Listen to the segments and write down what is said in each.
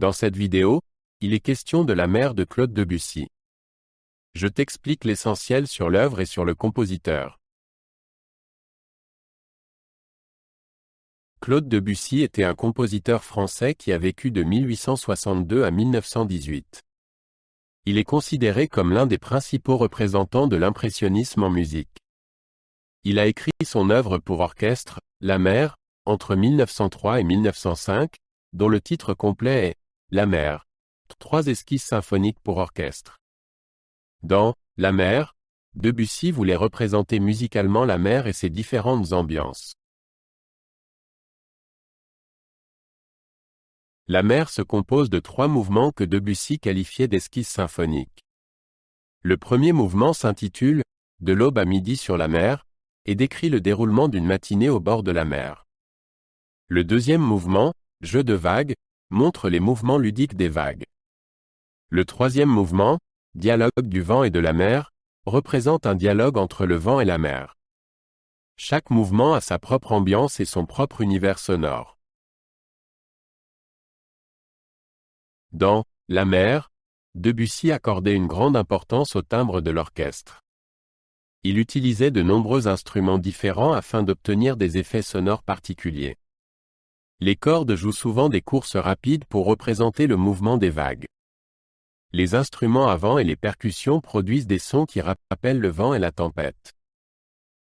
Dans cette vidéo, il est question de La mer de Claude Debussy. Je t'explique l'essentiel sur l'œuvre et sur le compositeur. Claude Debussy était un compositeur français qui a vécu de 1862 à 1918. Il est considéré comme l'un des principaux représentants de l'impressionnisme en musique. Il a écrit son œuvre pour orchestre, La mer, entre 1903 et 1905, dont le titre complet est La mer, 3 esquisses symphoniques pour orchestre. Dans La mer, Debussy voulait représenter musicalement la mer et ses différentes ambiances. La mer se compose de 3 mouvements que Debussy qualifiait d'esquisses symphoniques. Le premier mouvement s'intitule « De l'aube à midi sur la mer » et décrit le déroulement d'une matinée au bord de la mer. Le deuxième mouvement, « Jeu de vagues », montre les mouvements ludiques des vagues. Le troisième mouvement, « Dialogue du vent et de la mer », représente un dialogue entre le vent et la mer. Chaque mouvement a sa propre ambiance et son propre univers sonore. Dans La mer, Debussy accordait une grande importance au timbre de l'orchestre. Il utilisait de nombreux instruments différents afin d'obtenir des effets sonores particuliers. Les cordes jouent souvent des courses rapides pour représenter le mouvement des vagues. Les instruments à vent et les percussions produisent des sons qui rappellent le vent et la tempête.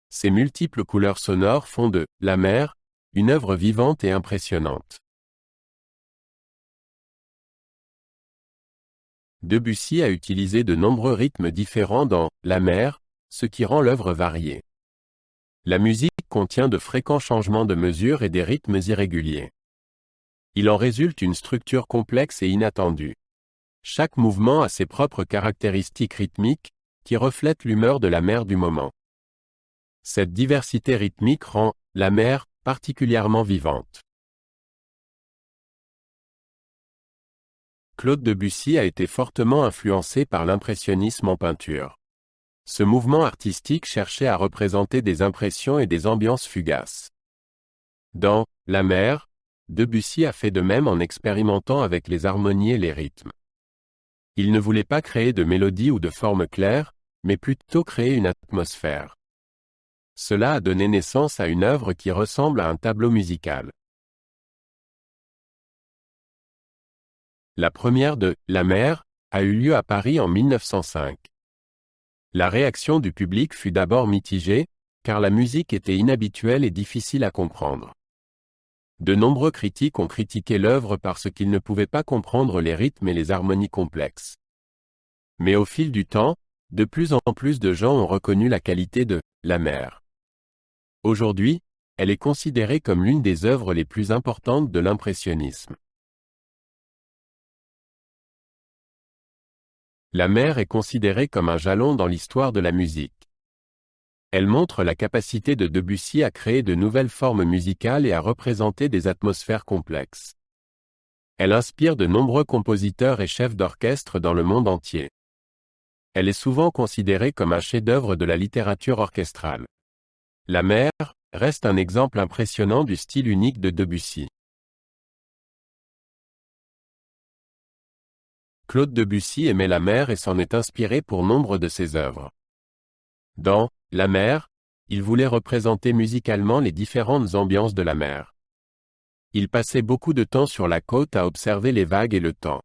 Ces multiples couleurs sonores font de La mer une œuvre vivante et impressionnante. Debussy a utilisé de nombreux rythmes différents dans La mer, ce qui rend l'œuvre variée. La musique contient de fréquents changements de mesure et des rythmes irréguliers. Il en résulte une structure complexe et inattendue. Chaque mouvement a ses propres caractéristiques rythmiques, qui reflètent l'humeur de la mer du moment. Cette diversité rythmique rend La mer particulièrement vivante. Claude Debussy a été fortement influencé par l'impressionnisme en peinture. Ce mouvement artistique cherchait à représenter des impressions et des ambiances fugaces. Dans La mer, Debussy a fait de même en expérimentant avec les harmonies et les rythmes. Il ne voulait pas créer de mélodies ou de formes claires, mais plutôt créer une atmosphère. Cela a donné naissance à une œuvre qui ressemble à un tableau musical. La première de La mer a eu lieu à Paris en 1905. La réaction du public fut d'abord mitigée, car la musique était inhabituelle et difficile à comprendre. De nombreux critiques ont critiqué l'œuvre parce qu'ils ne pouvaient pas comprendre les rythmes et les harmonies complexes. Mais au fil du temps, de plus en plus de gens ont reconnu la qualité de La mer. Aujourd'hui, elle est considérée comme l'une des œuvres les plus importantes de l'impressionnisme. La mer est considérée comme un jalon dans l'histoire de la musique. Elle montre la capacité de Debussy à créer de nouvelles formes musicales et à représenter des atmosphères complexes. Elle inspire de nombreux compositeurs et chefs d'orchestre dans le monde entier. Elle est souvent considérée comme un chef-d'œuvre de la littérature orchestrale. La mer reste un exemple impressionnant du style unique de Debussy. Claude Debussy aimait la mer et s'en est inspiré pour nombre de ses œuvres. Dans La mer, il voulait représenter musicalement les différentes ambiances de la mer. Il passait beaucoup de temps sur la côte à observer les vagues et le temps.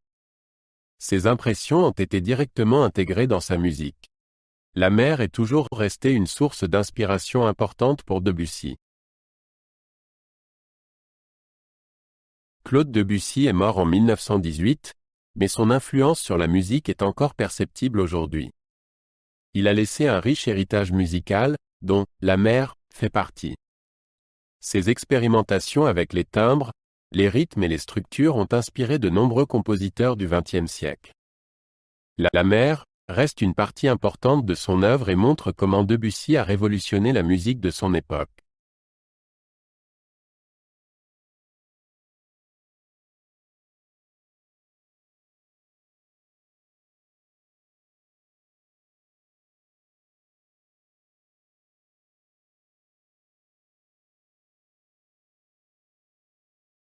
Ces impressions ont été directement intégrées dans sa musique. La mer est toujours restée une source d'inspiration importante pour Debussy. Claude Debussy est mort en 1918, mais son influence sur la musique est encore perceptible aujourd'hui. Il a laissé un riche héritage musical, dont La mer fait partie. Ses expérimentations avec les timbres, les rythmes et les structures ont inspiré de nombreux compositeurs du XXe siècle. La mer reste une partie importante de son œuvre et montre comment Debussy a révolutionné la musique de son époque.